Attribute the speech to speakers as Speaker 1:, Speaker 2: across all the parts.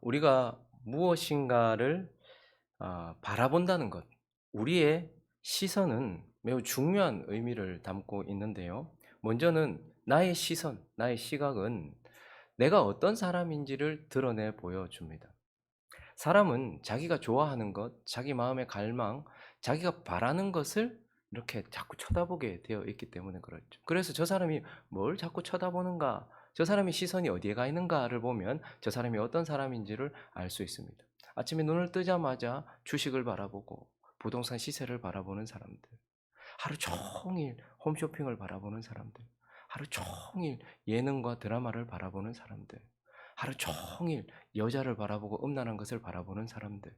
Speaker 1: 우리가 무엇인가를 바라본다는 것, 우리의 시선은 매우 중요한 의미를 담고 있는데요. 먼저는 나의 시선, 나의 시각은 내가 어떤 사람인지를 드러내 보여줍니다. 사람은 자기가 좋아하는 것, 자기 마음의 갈망, 자기가 바라는 것을 이렇게 자꾸 쳐다보게 되어 있기 때문에 그렇죠. 그래서 저 사람이 뭘 자꾸 쳐다보는가, 저 사람의 시선이 어디에 가 있는가를 보면 저 사람이 어떤 사람인지를 알 수 있습니다. 아침에 눈을 뜨자마자 주식을 바라보고 부동산 시세를 바라보는 사람들, 하루 종일 홈쇼핑을 바라보는 사람들, 하루 종일 예능과 드라마를 바라보는 사람들, 하루 종일 여자를 바라보고 음란한 것을 바라보는 사람들.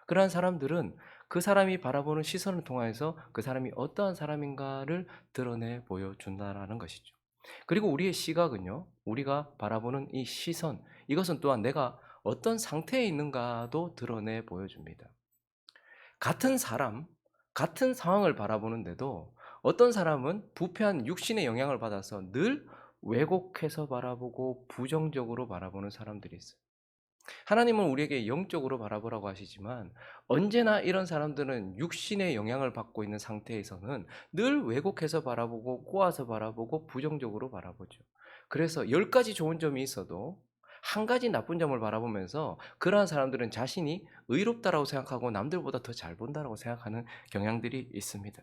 Speaker 1: 그러한 사람들은 그 사람이 바라보는 시선을 통해서 그 사람이 어떠한 사람인가를 드러내 보여준다라는 것이죠. 그리고 우리의 시각은요, 우리가 바라보는 이 시선, 이것은 또한 내가 어떤 상태에 있는가도 드러내 보여줍니다. 같은 사람, 같은 상황을 바라보는데도 어떤 사람은 부패한 육신의 영향을 받아서 늘 왜곡해서 바라보고 부정적으로 바라보는 사람들이 있어요. 하나님은 우리에게 영적으로 바라보라고 하시지만 언제나 이런 사람들은 육신의 영향을 받고 있는 상태에서는 늘 왜곡해서 바라보고 꼬아서 바라보고 부정적으로 바라보죠. 그래서 10가지 좋은 점이 있어도 한 가지 나쁜 점을 바라보면서 그러한 사람들은 자신이 의롭다라고 생각하고 남들보다 더 잘 본다라고 생각하는 경향들이 있습니다.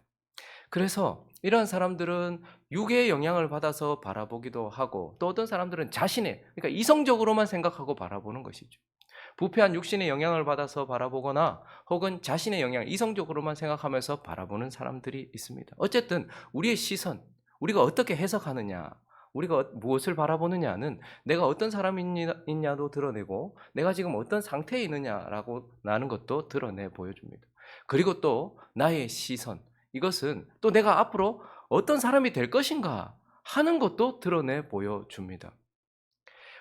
Speaker 1: 그래서 이러한 사람들은 육의 영향을 받아서 바라보기도 하고 또 어떤 사람들은 자신의, 그러니까 이성적으로만 생각하고 바라보는 것이죠. 부패한 육신의 영향을 받아서 바라보거나 혹은 자신의 영향, 이성적으로만 생각하면서 바라보는 사람들이 있습니다. 어쨌든 우리의 시선, 우리가 어떻게 해석하느냐, 우리가 무엇을 바라보느냐는 내가 어떤 사람이냐도 드러내고 내가 지금 어떤 상태에 있느냐라고 나는 것도 드러내 보여줍니다. 그리고 또 나의 시선, 이것은 또 내가 앞으로 어떤 사람이 될 것인가 하는 것도 드러내 보여줍니다.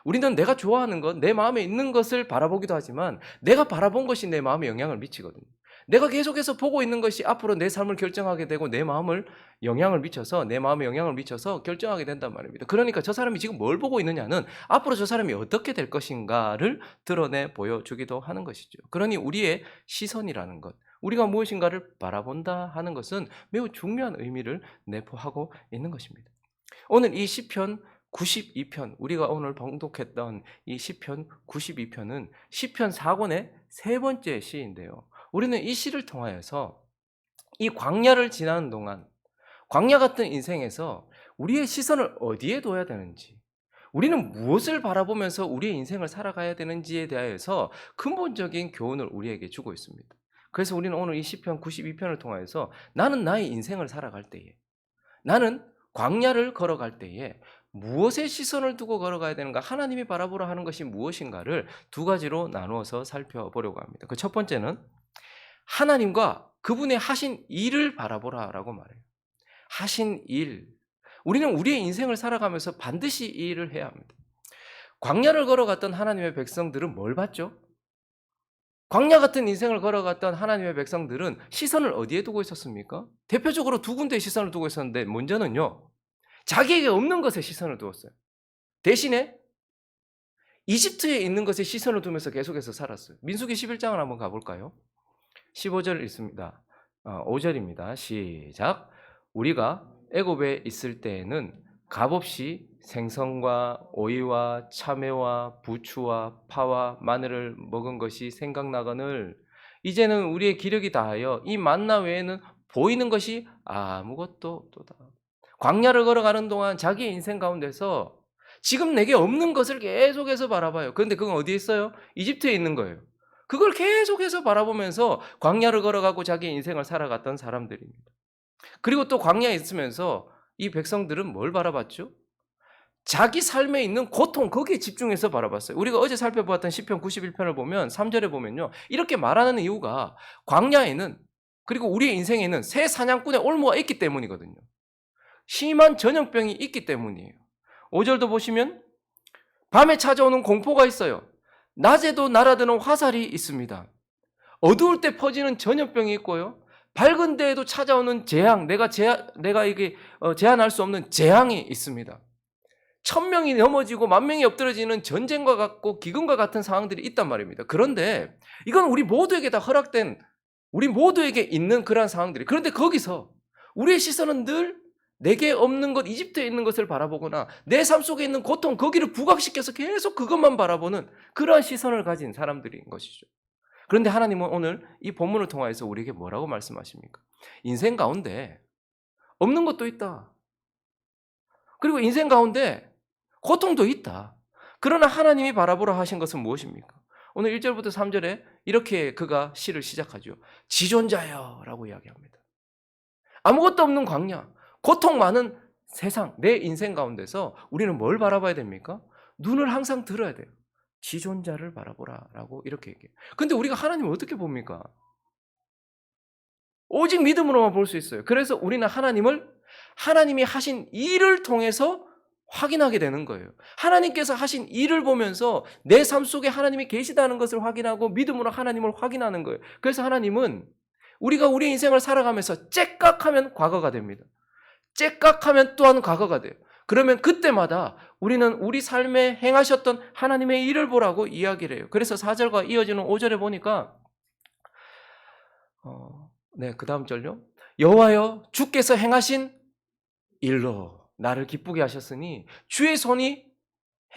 Speaker 1: 우리는 내가 좋아하는 것, 내 마음에 있는 것을 바라보기도 하지만 내가 바라본 것이 내 마음에 영향을 미치거든요. 내가 계속해서 보고 있는 것이 앞으로 내 삶을 결정하게 되고 내 마음을 영향을 미쳐서 내 마음에 영향을 미쳐서 결정하게 된단 말입니다. 그러니까 저 사람이 지금 뭘 보고 있느냐는 앞으로 저 사람이 어떻게 될 것인가를 드러내 보여주기도 하는 것이죠. 그러니 우리의 시선이라는 것, 우리가 무엇인가를 바라본다 하는 것은 매우 중요한 의미를 내포하고 있는 것입니다. 오늘 이 시편 92편, 우리가 오늘 봉독했던 이 시편 92편은 시편 4권의 세 번째 시인데요. 우리는 이 시를 통하여서 이 광야를 지나는 동안 광야 같은 인생에서 우리의 시선을 어디에 둬야 되는지, 우리는 무엇을 바라보면서 우리의 인생을 살아가야 되는지에 대하여서 근본적인 교훈을 우리에게 주고 있습니다. 그래서 우리는 오늘 이 시편 92편을 통하여서 나는 나의 인생을 살아갈 때에, 나는 광야를 걸어갈 때에 무엇에 시선을 두고 걸어가야 되는가, 하나님이 바라보라 하는 것이 무엇인가를 두 가지로 나누어서 살펴보려고 합니다. 그 첫 번째는 하나님과 그분의 하신 일을 바라보라라고 말해요. 하신 일. 우리는 우리의 인생을 살아가면서 반드시 이 일을 해야 합니다. 광야를 걸어갔던 하나님의 백성들은 뭘 봤죠? 광야 같은 인생을 걸어갔던 하나님의 백성들은 시선을 어디에 두고 있었습니까? 대표적으로 두 군데의 시선을 두고 있었는데, 먼저는요, 자기에게 없는 것에 시선을 두었어요. 대신에 이집트에 있는 것에 시선을 두면서 계속해서 살았어요. 민수기 11장을 한번 가볼까요? 15절 있습니다. 5절입니다. 시작. 우리가 애굽에 있을 때에는 값없이 생선과 오이와 참외와 부추와 파와 마늘을 먹은 것이 생각나거늘 이제는 우리의 기력이 다하여 이 만나 외에는 보이는 것이 아무것도 없도다. 광야를 걸어가는 동안 자기의 인생 가운데서 지금 내게 없는 것을 계속해서 바라봐요. 그런데 그건 어디에 있어요? 이집트에 있는 거예요. 그걸 계속해서 바라보면서 광야를 걸어가고 자기 인생을 살아갔던 사람들입니다. 그리고 또 광야에 있으면서 이 백성들은 뭘 바라봤죠? 자기 삶에 있는 고통, 거기에 집중해서 바라봤어요. 우리가 어제 살펴보았던 시편 91편을 보면 3절에 보면요, 이렇게 말하는 이유가 광야에는, 그리고 우리의 인생에는 새 사냥꾼의 올무가 있기 때문이거든요. 심한 전염병이 있기 때문이에요. 5절도 보시면 밤에 찾아오는 공포가 있어요. 낮에도 날아드는 화살이 있습니다. 어두울 때 퍼지는 전염병이 있고요. 밝은 데에도 찾아오는 재앙, 내가 이게 제한할 수 없는 재앙이 있습니다. 1000명이 넘어지고 10,000명이 엎드러지는 전쟁과 같고 기근과 같은 상황들이 있단 말입니다. 그런데 이건 우리 모두에게 다 허락된, 우리 모두에게 있는 그러한 상황들이, 그런데 거기서 우리의 시선은 늘 내게 없는 것, 이집트에 있는 것을 바라보거나 내 삶 속에 있는 고통, 거기를 부각시켜서 계속 그것만 바라보는 그러한 시선을 가진 사람들인 것이죠. 그런데 하나님은 오늘 이 본문을 통해서 우리에게 뭐라고 말씀하십니까? 인생 가운데 없는 것도 있다. 그리고 인생 가운데 고통도 있다. 그러나 하나님이 바라보라 하신 것은 무엇입니까? 오늘 1절부터 3절에 이렇게 그가 시를 시작하죠. 지존자여 라고 이야기합니다. 아무것도 없는 광야, 고통 많은 세상, 내 인생 가운데서 우리는 뭘 바라봐야 됩니까? 눈을 항상 들어야 돼요. 지존자를 바라보라 라고 이렇게 얘기해요. 근데 우리가 하나님을 어떻게 봅니까? 오직 믿음으로만 볼 수 있어요. 그래서 우리는 하나님을 하나님이 하신 일을 통해서 확인하게 되는 거예요. 하나님께서 하신 일을 보면서 내 삶 속에 하나님이 계시다는 것을 확인하고 믿음으로 하나님을 확인하는 거예요. 그래서 하나님은 우리가 우리 인생을 살아가면서 째깍하면 과거가 됩니다. 째깍하면 또한 과거가 돼요. 그러면 그때마다 우리는 우리 삶에 행하셨던 하나님의 일을 보라고 이야기를 해요. 그래서 4절과 이어지는 5절에 보니까 그 다음 절요. 여호와여 주께서 행하신 일로 나를 기쁘게 하셨으니 주의 손이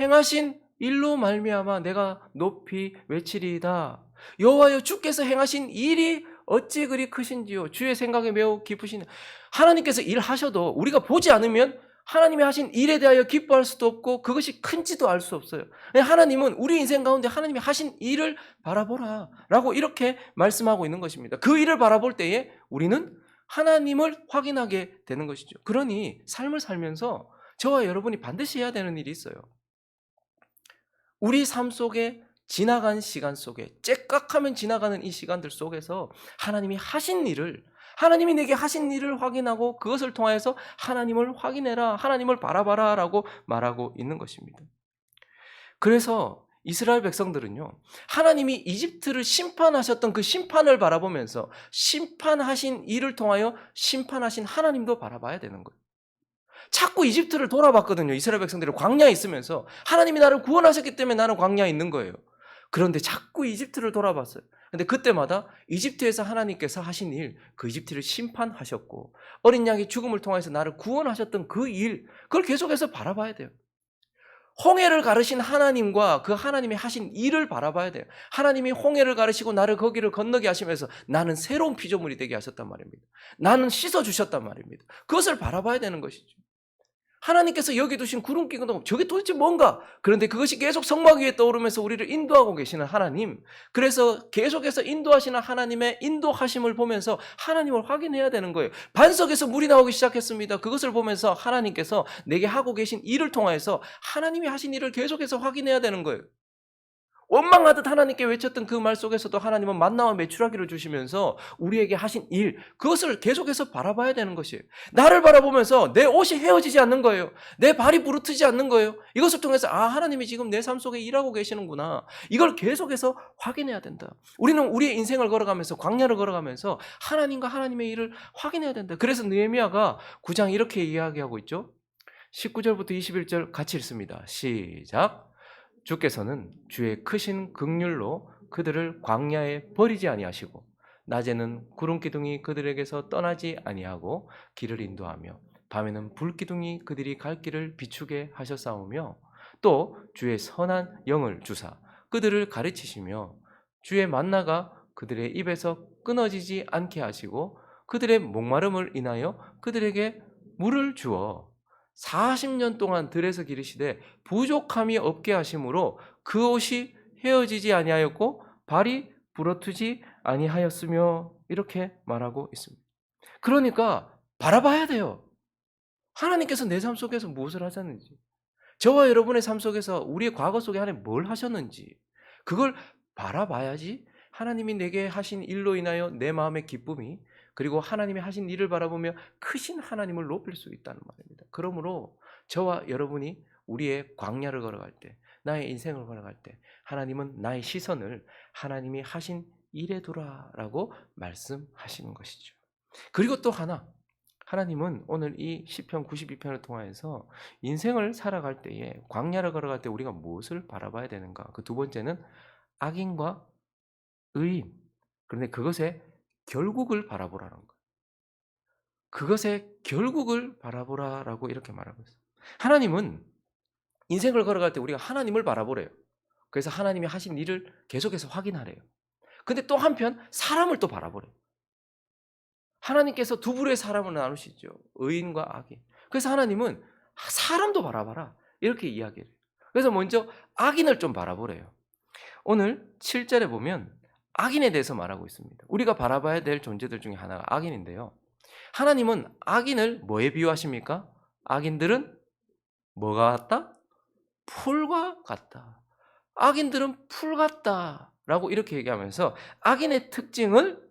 Speaker 1: 행하신 일로 말미암아 내가 높이 외치리이다. 여호와여 주께서 행하신 일이 어찌 그리 크신지요. 주의 생각에 매우 깊으신. 하나님께서 일하셔도 우리가 보지 않으면 하나님이 하신 일에 대하여 기뻐할 수도 없고 그것이 큰지도 알 수 없어요. 하나님은 우리 인생 가운데 하나님이 하신 일을 바라보라 라고 이렇게 말씀하고 있는 것입니다. 그 일을 바라볼 때에 우리는 하나님을 확인하게 되는 것이죠. 그러니 삶을 살면서 저와 여러분이 반드시 해야 되는 일이 있어요. 우리 삶 속에 지나간 시간 속에 째깍하면 지나가는 이 시간들 속에서 하나님이 하신 일을, 하나님이 내게 하신 일을 확인하고 그것을 통해서 하나님을 확인해라, 하나님을 바라봐라 라고 말하고 있는 것입니다. 그래서 이스라엘 백성들은요, 하나님이 이집트를 심판하셨던 그 심판을 바라보면서 심판하신 일을 통하여 심판하신 하나님도 바라봐야 되는 거예요. 자꾸 이집트를 돌아봤거든요. 이스라엘 백성들이 광야에 있으면서 하나님이 나를 구원하셨기 때문에 나는 광야에 있는 거예요. 그런데 자꾸 이집트를 돌아봤어요. 근데 그때마다 이집트에서 하나님께서 하신 일, 그 이집트를 심판하셨고 어린 양의 죽음을 통해서 나를 구원하셨던 그 일, 그걸 계속해서 바라봐야 돼요. 홍해를 가르신 하나님과 그 하나님이 하신 일을 바라봐야 돼요. 하나님이 홍해를 가르시고 나를 거기를 건너게 하시면서 나는 새로운 피조물이 되게 하셨단 말입니다. 나는 씻어주셨단 말입니다. 그것을 바라봐야 되는 것이죠. 하나님께서 여기 두신 구름 기둥, 저게 도대체 뭔가? 그런데 그것이 계속 성막 위에 떠오르면서 우리를 인도하고 계시는 하나님, 그래서 계속해서 인도하시는 하나님의 인도하심을 보면서 하나님을 확인해야 되는 거예요. 반석에서 물이 나오기 시작했습니다. 그것을 보면서 하나님께서 내게 하고 계신 일을 통해서 하나님이 하신 일을 계속해서 확인해야 되는 거예요. 원망하듯 하나님께 외쳤던 그 말 속에서도 하나님은 만나와 메추라기를 주시면서 우리에게 하신 일, 그것을 계속해서 바라봐야 되는 것이에요. 나를 바라보면서 내 옷이 헤어지지 않는 거예요. 내 발이 부르트지 않는 거예요. 이것을 통해서 하나님이 지금 내 삶 속에 일하고 계시는구나. 이걸 계속해서 확인해야 된다. 우리는 우리의 인생을 걸어가면서, 광야를 걸어가면서 하나님과 하나님의 일을 확인해야 된다. 그래서 느헤미야가 9장 이렇게 이야기하고 있죠. 19절부터 21절 같이 읽습니다. 시작. 주께서는 주의 크신 긍휼로 그들을 광야에 버리지 아니하시고 낮에는 구름 기둥이 그들에게서 떠나지 아니하고 길을 인도하며 밤에는 불 기둥이 그들이 갈 길을 비추게 하셨사오며 또 주의 선한 영을 주사 그들을 가르치시며 주의 만나가 그들의 입에서 끊어지지 않게 하시고 그들의 목마름을 인하여 그들에게 물을 주어 40년 동안 들에서 기르시되 부족함이 없게 하심으로 그 옷이 헤어지지 아니하였고 발이 부러뜨지 아니하였으며 이렇게 말하고 있습니다. 그러니까 바라봐야 돼요. 하나님께서 내 삶 속에서 무엇을 하셨는지, 저와 여러분의 삶 속에서 우리의 과거 속에 하나님 뭘 하셨는지 그걸 바라봐야지 하나님이 내게 하신 일로 인하여 내 마음의 기쁨이, 그리고 하나님이 하신 일을 바라보며 크신 하나님을 높일 수 있다는 말입니다. 그러므로 저와 여러분이 우리의 광야를 걸어갈 때, 나의 인생을 걸어갈 때 하나님은 나의 시선을 하나님이 하신 일에 두라라고 말씀하시는 것이죠. 그리고 또 하나, 하나님은 오늘 이 시편 92편을 통하여서 인생을 살아갈 때에 광야를 걸어갈 때 우리가 무엇을 바라봐야 되는가? 그 두 번째는 악인과 의인. 그런데 그것의 결국을 바라보라는 거예요. 그것의 결국을 바라보라라고 이렇게 말하고 있어요. 하나님은 인생을 걸어갈 때 우리가 하나님을 바라보래요. 그래서 하나님이 하신 일을 계속해서 확인하래요. 근데 또 한편 사람을 또 바라보래요. 하나님께서 두 부류의 사람을 나누시죠. 의인과 악인. 그래서 하나님은 사람도 바라봐라. 이렇게 이야기를 해요. 그래서 먼저 악인을 좀 바라보래요. 오늘 7절에 보면 악인에 대해서 말하고 있습니다. 우리가 바라봐야 될 존재들 중에 하나가 악인인데요. 하나님은 악인을 뭐에 비유하십니까? 악인들은 뭐가 같다? 풀과 같다. 악인들은 풀 같다라고 이렇게 얘기하면서 악인의 특징을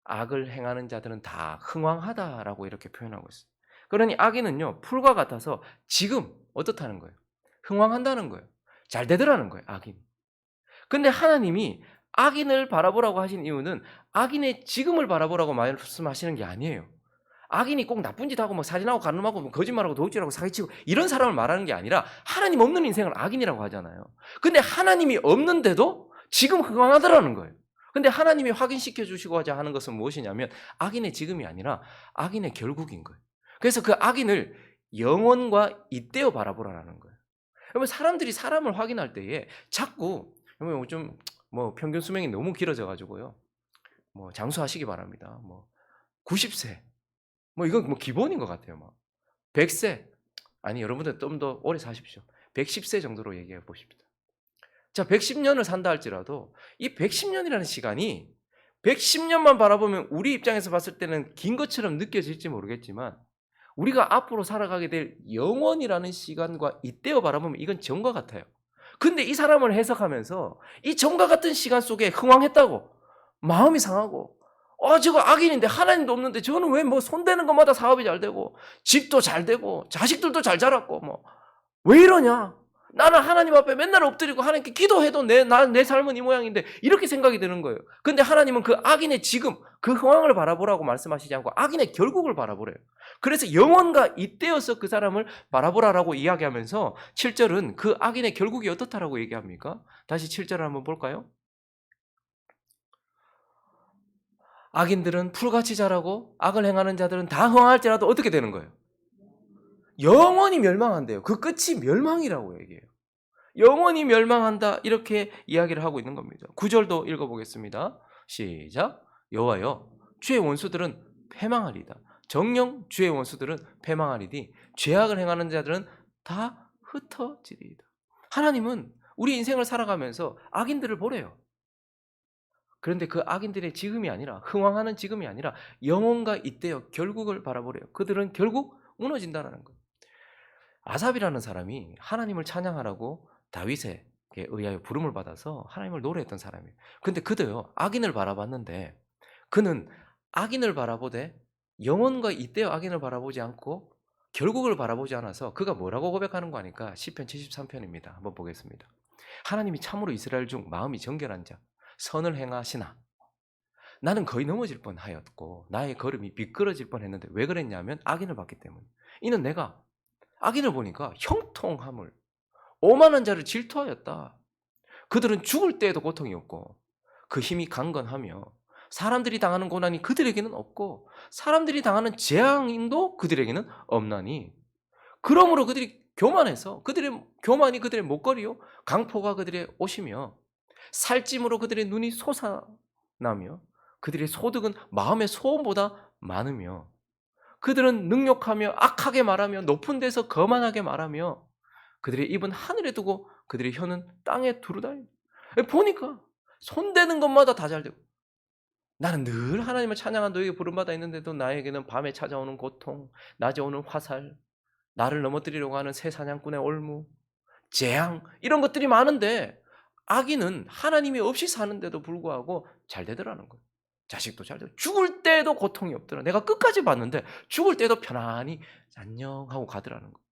Speaker 1: 악을 행하는 자들은 다 흥왕하다라고 이렇게 표현하고 있어요. 그러니 악인은요, 풀과 같아서 지금 어떻다는 거예요? 흥왕한다는 거예요. 잘 되더라는 거예요, 악인. 근데 하나님이 악인을 바라보라고 하신 이유는 악인의 지금을 바라보라고 말씀하시는 게 아니에요. 악인이 꼭 나쁜 짓 하고 뭐 살인하고 간음하고 뭐 거짓말하고 도둑질하고 사기치고 이런 사람을 말하는 게 아니라 하나님 없는 인생을 악인이라고 하잖아요. 근데 하나님이 없는데도 지금 흥황하더라는 거예요. 근데 하나님이 확인시켜 주시고자 하는 것은 무엇이냐면 악인의 지금이 아니라 악인의 결국인 거예요. 그래서 그 악인을 영원과 이때어 바라보라는 거예요. 그러면 사람들이 사람을 확인할 때에 자꾸 좀 뭐 평균 수명이 너무 길어져 가지고요. 뭐 장수하시기 바랍니다. 뭐 90세 뭐 이건 뭐 기본인 것 같아요. 뭐 100세 아니 여러분들 좀 더 오래 사십시오. 110세 정도로 얘기해 보십시다. 자, 110년을 산다 할지라도 이 110년이라는 시간이 110년만 바라보면 우리 입장에서 봤을 때는 긴 것처럼 느껴질지 모르겠지만 우리가 앞으로 살아가게 될 영원이라는 시간과 이때を바라보면 이건 정과 같아요. 근데 이 사람을 해석하면서 이 정과 같은 시간 속에 흥황했다고 마음이 상하고 저거 악인인데 하나님도 없는데 저는 왜 뭐 손대는 것마다 사업이 잘 되고 집도 잘 되고 자식들도 잘 자랐고 뭐 왜 이러냐? 나는 하나님 앞에 맨날 엎드리고 하나님께 기도해도 내 삶은 이 모양인데 이렇게 생각이 드는 거예요. 근데 하나님은 그 악인의 지금 그 흥황을 바라보라고 말씀하시지 않고 악인의 결국을 바라보래요. 그래서 영원과 이때여서 그 사람을 바라보라라고 이야기하면서 7절은 그 악인의 결국이 어떻다라고 얘기합니까? 다시 7절을 한번 볼까요? 악인들은 풀같이 자라고 악을 행하는 자들은 다 흥황할지라도 어떻게 되는 거예요? 영원히 멸망한대요. 그 끝이 멸망이라고 얘기해요. 영원히 멸망한다 이렇게 이야기를 하고 있는 겁니다. 9절도 읽어보겠습니다. 시작. 여호와여 주의 원수들은 패망하리다. 정녕 주의 원수들은 패망하리니 죄악을 행하는 자들은 다 흩어지리이다. 하나님은 우리 인생을 살아가면서 악인들을 보래요. 그런데 그 악인들의 지금이 아니라 흥황하는 지금이 아니라 영원과 이때요 결국을 바라보래요. 그들은 결국 무너진다는 거예요. 아삽이라는 사람이 하나님을 찬양하라고 다윗에 의하여 부름을 받아서 하나님을 노래했던 사람이에요. 근데 그도요 악인을 바라봤는데 그는 악인을 바라보되 영원과 이때의 악인을 바라보지 않고 결국을 바라보지 않아서 그가 뭐라고 고백하는 거 아니까 시편 73편입니다. 한번 보겠습니다. 하나님이 참으로 이스라엘 중 마음이 정결한 자 선을 행하시나 나는 거의 넘어질 뻔하였고 나의 걸음이 미끄러질 뻔했는데 왜 그랬냐면 악인을 봤기 때문에 이는 내가 악인을 보니까 형통함을 오만한 자를 질투하였다. 그들은 죽을 때에도 고통이 없고 그 힘이 강건하며 사람들이 당하는 고난이 그들에게는 없고 사람들이 당하는 재앙도 그들에게는 없나니 그러므로 그들이 교만해서 그들의 교만이 그들의 목걸이요 강포가 그들의 옷이며 살찜으로 그들의 눈이 솟아나며 그들의 소득은 마음의 소음보다 많으며 그들은 능욕하며 악하게 말하며 높은 데서 거만하게 말하며 그들의 입은 하늘에 두고 그들의 혀는 땅에 두루다니. 보니까 손대는 것마다 다 잘되고 나는 늘 하나님을 찬양한 너에게 부름받아 있는데도 나에게는 밤에 찾아오는 고통, 낮에 오는 화살, 나를 넘어뜨리려고 하는 새 사냥꾼의 올무, 재앙 이런 것들이 많은데 악인은 하나님이 없이 사는데도 불구하고 잘 되더라는 거예요. 자식도 잘 되고 죽을 때에도 고통이 없더라. 내가 끝까지 봤는데 죽을 때도 편안히 안녕하고 가더라는 거예요.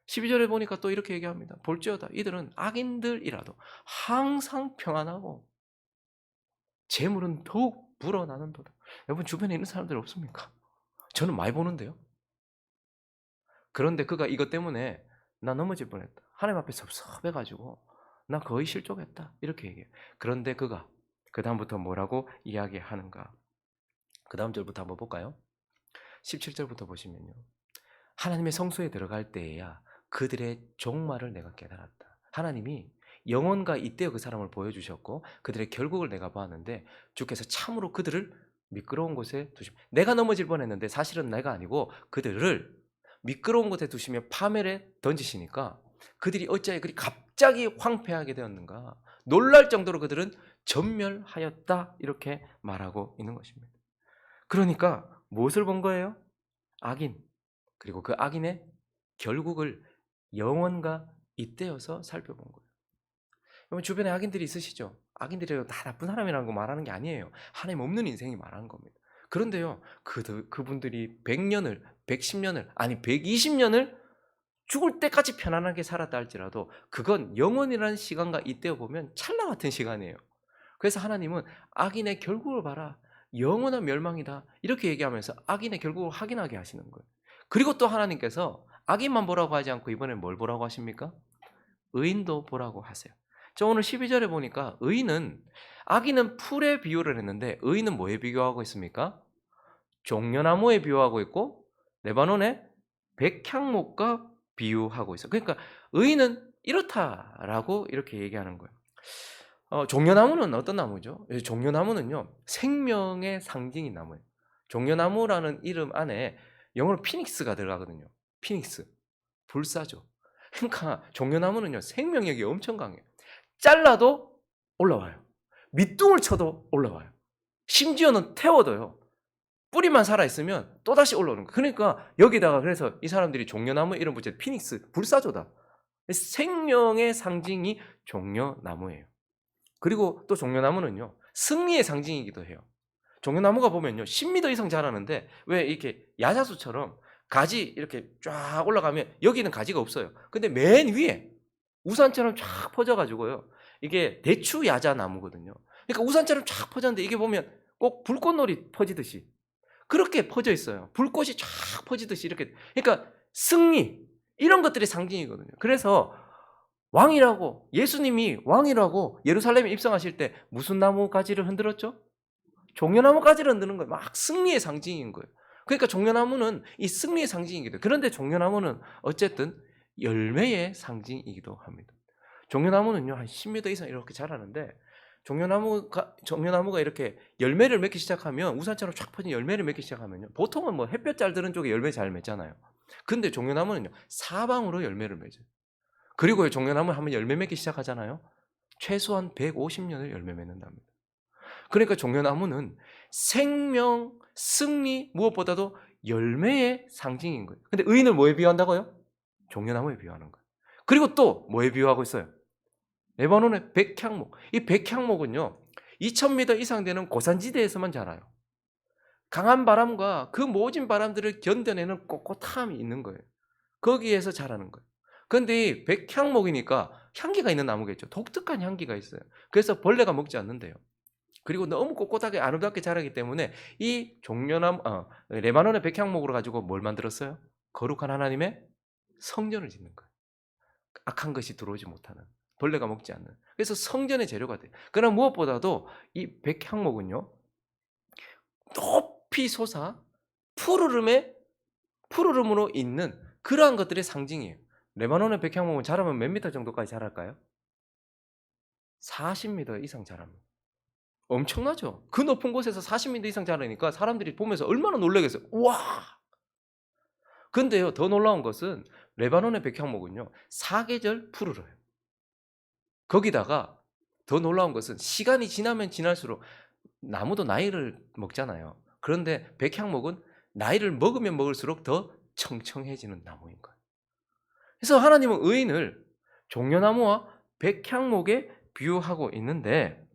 Speaker 1: 12절에 보니까 또 이렇게 얘기합니다. 볼지어다 이들은 악인들이라도 항상 평안하고 재물은 더욱 불어나는도다. 여러분 주변에 있는 사람들 없습니까? 저는 많이 보는데요. 그런데 그가 이것 때문에 "나 넘어질 뻔했다. 하나님 앞에 섭섭해 가지고 나 거의 실족했다." 이렇게 얘기해요. 그런데 그가 그다음부터 뭐라고 이야기하는가. 그다음 절부터 한번 볼까요? 17 절부터 보시면요. 하나님의 성소에 들어갈 때에야 그들의 종말을 내가 깨달았다. 하나님이 영원과 이때의 그 사람을 보여주셨고 그들의 결국을 내가 보았는데 주께서 참으로 그들을 미끄러운 곳에 두시면 내가 넘어질 뻔했는데 사실은 내가 아니고 그들을 미끄러운 곳에 두시며 파멸에 던지시니까 그들이 어찌하여 그리 갑자기 황폐하게 되었는가 놀랄 정도로 그들은 전멸하였다 이렇게 말하고 있는 것입니다. 그러니까 무엇을 본 거예요? 악인 그리고 그 악인의 결국을 영원과 잇대어서 살펴본 거예요. 여러분 주변에 악인들이 있으시죠? 악인들이 다 나쁜 사람이라는 거 말하는 게 아니에요. 하나님 없는 인생이 말하는 겁니다. 그런데요. 그분들이 100년을 110년을 아니 120년을 죽을 때까지 편안하게 살았다 할지라도 그건 영원이라는 시간과 잇대어 보면 찰나 같은 시간이에요. 그래서 하나님은 악인의 결국을 봐라. 영원한 멸망이다. 이렇게 얘기하면서 악인의 결국을 확인하게 하시는 거예요. 그리고 또 하나님께서 악인만 보라고 하지 않고 이번엔 뭘 보라고 하십니까? 의인도 보라고 하세요. 저 오늘 12절에 보니까 의인은 악인은 풀에 비유를 했는데 의인은 뭐에 비교하고 있습니까? 종려나무에 비유하고 있고 레바논의 백향목과 비유하고 있어요. 그러니까 의인은 이렇다라고 이렇게 얘기하는 거예요. 종려나무는 어떤 나무죠? 종려나무는요 생명의 상징인 나무예요. 종려나무라는 이름 안에 영어로 피닉스가 들어가거든요. 피닉스, 불사조. 그러니까 종려나무는요 생명력이 엄청 강해요. 잘라도 올라와요. 밑둥을 쳐도 올라와요. 심지어는 태워도요. 뿌리만 살아있으면 또다시 올라오는 거예요. 그러니까 여기다가 그래서 이 사람들이 종려나무 이름 붙여 피닉스, 불사조다. 생명의 상징이 종려나무예요. 그리고 또 종려나무는요. 승리의 상징이기도 해요. 종려나무가 보면요. 10m 이상 자라는데 왜 이렇게 야자수처럼 가지 이렇게 쫙 올라가면 여기는 가지가 없어요. 근데 맨 위에 우산처럼 쫙 퍼져가지고요. 이게 대추 야자나무거든요. 그러니까 우산처럼 쫙 퍼졌는데 이게 보면 꼭 불꽃놀이 퍼지듯이 그렇게 퍼져 있어요. 불꽃이 쫙 퍼지듯이 이렇게. 그러니까 승리 이런 것들이 상징이거든요. 그래서 왕이라고 예수님이 왕이라고 예루살렘에 입성하실 때 무슨 나무 가지를 흔들었죠? 종려나무 가지를 흔드는 거예요. 막 승리의 상징인 거예요. 그러니까 종려나무는 이 승리의 상징이기도 해요. 그런데 종려나무는 어쨌든 열매의 상징이기도 합니다. 종려나무는요 한 10m 이상 이렇게 자라는데 종려나무가 이렇게 열매를 맺기 시작하면 우산처럼 쫙 퍼진 열매를 맺기 시작하면요 보통은 뭐 햇볕 잘 드는 쪽에 열매 잘 맺잖아요. 근데 종려나무는요 사방으로 열매를 맺어요. 그리고 종려나무 하면 열매 맺기 시작하잖아요. 최소한 150년을 열매 맺는답니다. 그러니까 종려나무는 생명, 승리 무엇보다도 열매의 상징인 거예요. 근데 의인을 뭐에 비유한다고요? 종려나무에 비유하는 거예요. 그리고 또 뭐에 비유하고 있어요? 레바논의 백향목. 이 백향목은요. 2000m 이상 되는 고산지대에서만 자라요. 강한 바람과 그 모진 바람들을 견뎌내는 꼿꼿함이 있는 거예요. 거기에서 자라는 거예요. 그런데 이 백향목이니까 향기가 있는 나무겠죠. 독특한 향기가 있어요. 그래서 벌레가 먹지 않는데요. 그리고 너무 꼿꼿하게 아름답게 자라기 때문에 이 레바논의 백향목으로 가지고 뭘 만들었어요? 거룩한 하나님의 성전을 짓는 거예요. 악한 것이 들어오지 못하는 벌레가 먹지 않는 그래서 성전의 재료가 돼요. 그러나 무엇보다도 이 백향목은요 높이 솟아 푸르름으로 있는 그러한 것들의 상징이에요. 레바논의 백향목은 자라면 몇 미터 정도까지 자랄까요? 40m 이상 자랍니다. 엄청나죠? 그 높은 곳에서 40m 이상 자라니까 사람들이 보면서 얼마나 놀라겠어요. 우와! 근데요 더 놀라운 것은 레바논의 백향목은요 사계절 푸르러요. 거기다가 더 놀라운 것은 시간이 지나면 지날수록 나무도 나이를 먹잖아요. 그런데 백향목은 나이를 먹으면 먹을수록 더 청청해지는 나무인 거예요. 그래서 하나님은 의인을 종려나무와 백향목에 비유하고 있는데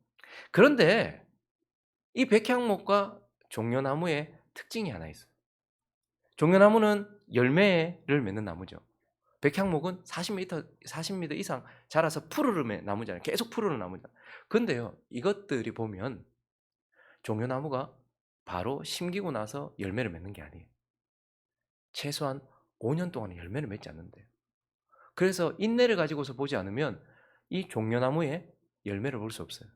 Speaker 1: 그런데 이 백향목과 종려나무의 특징이 하나 있어요. 종려나무는 열매를 맺는 나무죠. 백향목은 40m 이상 자라서 푸르름의 나무잖아요. 계속 푸르는 나무잖아요. 근데요, 이것들이 보면 종려나무가 바로 심기고 나서 열매를 맺는 게 아니에요. 최소한 5년 동안은 열매를 맺지 않는대요. 그래서 인내를 가지고서 보지 않으면 이 종려나무에 열매를 볼 수 없어요.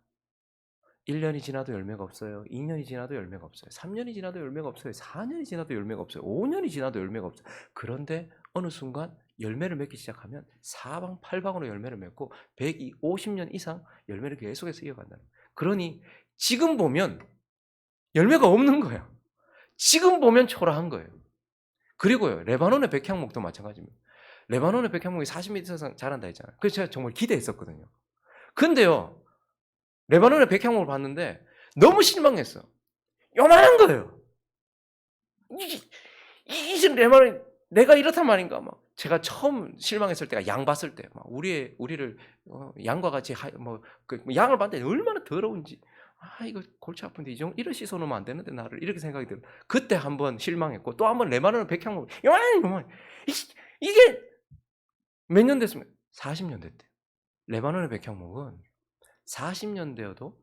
Speaker 1: 1년이 지나도 열매가 없어요. 2년이 지나도 열매가 없어요. 3년이 지나도 열매가 없어요. 4년이 지나도 열매가 없어요. 5년이 지나도 열매가 없어요. 그런데 어느 순간 열매를 맺기 시작하면 사방팔방으로 열매를 맺고 150년 이상 열매를 계속해서 이어간다는 거예요. 그러니 지금 보면 열매가 없는 거예요. 지금 보면 초라한 거예요. 그리고요, 레바논의 백향목도 마찬가지입니다. 레바논의 백향목이 40m 이상 자란다 했잖아요. 그래서 제가 정말 기대했었거든요. 근데요, 레바논의 백향목을 봤는데 너무 실망했어. 요만한 거예요. 이게 레바논, 내가 이렇단 말인가? 막 제가 처음 실망했을 때가 양 봤을 때, 막 우리를 양과 같이 양을 봤는데 얼마나 더러운지. 이거 골치 아픈데 이런 씻어놓으면 안 되는데 나를, 이렇게 생각이 들어요. 그때 한번 실망했고 또 한번 레바논의 백향목 요만 이게 몇 년 됐습니까? 40년 됐대요. 레바논의 백향목은 40년 되어도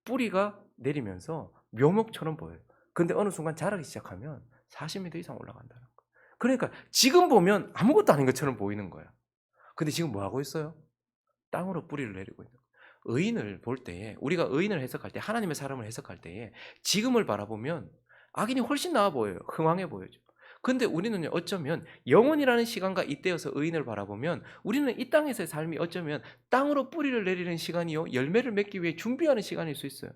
Speaker 1: 뿌리가 내리면서 묘목처럼 보여요. 근데 어느 순간 자라기 시작하면 40m 이상 올라간다는 거예요. 그러니까 지금 보면 아무것도 아닌 것처럼 보이는 거야. 근데 지금 뭐 하고 있어요? 땅으로 뿌리를 내리고 있는 거예요. 의인을 볼 때에, 우리가 의인을 해석할 때, 하나님의 사람을 해석할 때에 지금을 바라보면 악인이 훨씬 나아 보여요. 흥황해 보여죠. 근데 우리는요, 어쩌면 영원이라는 시간과 이때여서 의인을 바라보면 우리는 이 땅에서의 삶이 어쩌면 땅으로 뿌리를 내리는 시간이요, 열매를 맺기 위해 준비하는 시간일 수 있어요.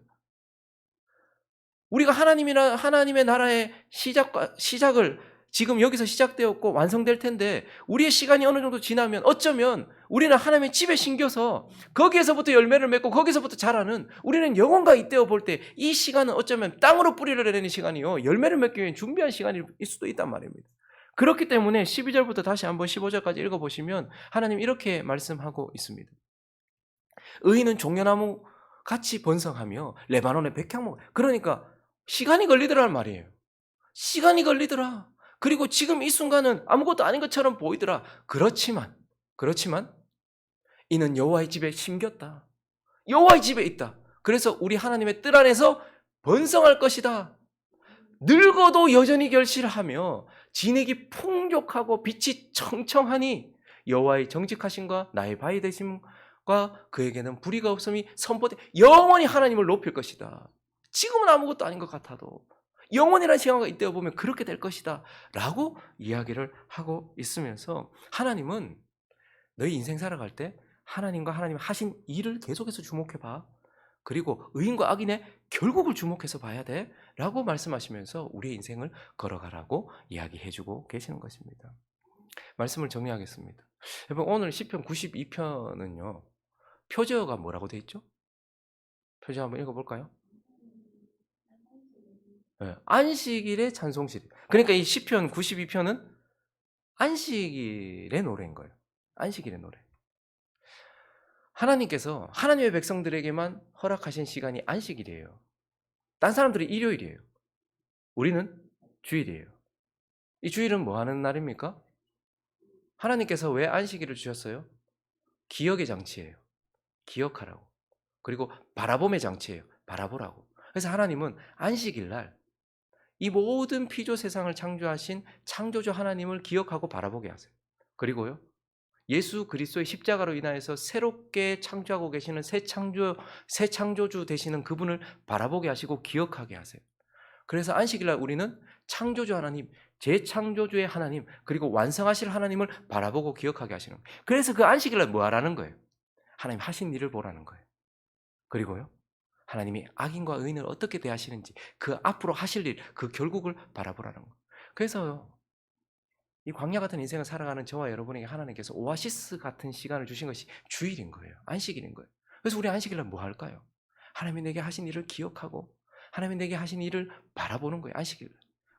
Speaker 1: 우리가 하나님의 나라의 시작을 지금 여기서 시작되었고 완성될 텐데, 우리의 시간이 어느 정도 지나면 어쩌면 우리는 하나님의 집에 심겨서 거기에서부터 열매를 맺고 거기서부터 자라는, 우리는 영혼과 잇대어 볼 때 이 시간은 어쩌면 땅으로 뿌리를 내리는 시간이요, 열매를 맺기 위해 준비한 시간일 수도 있단 말입니다. 그렇기 때문에 12절부터 다시 한번 15절까지 읽어보시면 하나님 이렇게 말씀하고 있습니다. 의인은 종려나무 같이 번성하며 레바논의 백향목. 그러니까 시간이 걸리더란 말이에요. 시간이 걸리더라. 그리고 지금 이 순간은 아무것도 아닌 것처럼 보이더라. 그렇지만 이는 여호와의 집에 심겼다. 여호와의 집에 있다. 그래서 우리 하나님의 뜰 안에서 번성할 것이다. 늙어도 여전히 결실하며 진액이 풍족하고 빛이 청청하니 여호와의 정직하심과 나의 바위 되심과 그에게는 불의가 없음이 선포돼 영원히 하나님을 높일 것이다. 지금은 아무것도 아닌 것 같아도 영원이라는 시간과 이때어 보면 그렇게 될 것이다 라고 이야기를 하고 있으면서, 하나님은 너희 인생 살아갈 때 하나님과 하나님 하신 일을 계속해서 주목해봐. 그리고 의인과 악인의 결국을 주목해서 봐야 돼 라고 말씀하시면서 우리의 인생을 걸어가라고 이야기해주고 계시는 것입니다. 말씀을 정리하겠습니다. 여러분, 오늘 시편 92편은요 표제어가 뭐라고 되어 있죠? 표제어 한번 읽어볼까요? 네, 안식일의 찬송시. 그러니까 이 시편 92편은 안식일의 노래인 거예요. 안식일의 노래. 하나님께서 하나님의 백성들에게만 허락하신 시간이 안식일이에요. 딴 사람들은 일요일이에요. 우리는 주일이에요. 이 주일은 뭐 하는 날입니까? 하나님께서 왜 안식일을 주셨어요? 기억의 장치예요. 기억하라고. 그리고 바라봄의 장치예요. 바라보라고. 그래서 하나님은 안식일 날 이 모든 피조 세상을 창조하신 창조주 하나님을 기억하고 바라보게 하세요. 그리고요, 예수 그리스도의 십자가로 인하여서 새롭게 창조하고 계시는 새 창조주 되시는 그분을 바라보게 하시고 기억하게 하세요. 그래서 안식일날 우리는 창조주 하나님, 재창조주의 하나님, 그리고 완성하실 하나님을 바라보고 기억하게 하시는 거예요. 그래서 그 안식일날 뭐 하라는 거예요? 하나님 하신 일을 보라는 거예요. 그리고요, 하나님이 악인과 의인을 어떻게 대하시는지, 그 앞으로 하실 일, 그 결국을 바라보라는 거예요. 그래서요, 이 광야 같은 인생을 살아가는 저와 여러분에게 하나님께서 오아시스 같은 시간을 주신 것이 주일인 거예요. 안식일인 거예요. 그래서 우리 안식일날 뭐 할까요? 하나님이 내게 하신 일을 기억하고 하나님이 내게 하신 일을 바라보는 거예요. 안식일.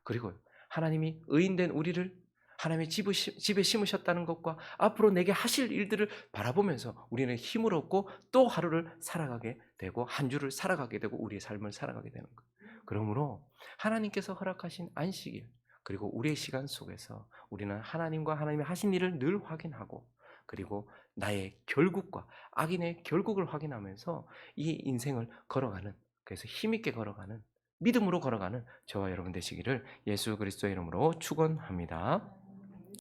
Speaker 1: 그리고 하나님이 의인된 우리를 하나님의 집에 심으셨다는 것과 앞으로 내게 하실 일들을 바라보면서 우리는 힘을 얻고 또 하루를 살아가게 되고 한 주를 살아가게 되고 우리의 삶을 살아가게 되는 거예요. 그러므로 하나님께서 허락하신 안식일, 그리고 우리의 시간 속에서 우리는 하나님과 하나님이 하신 일을 늘 확인하고, 그리고 나의 결국과 악인의 결국을 확인하면서 이 인생을 걸어가는, 그래서 힘있게 걸어가는 믿음으로 걸어가는 저와 여러분 되시기를 예수 그리스도의 이름으로 축원합니다.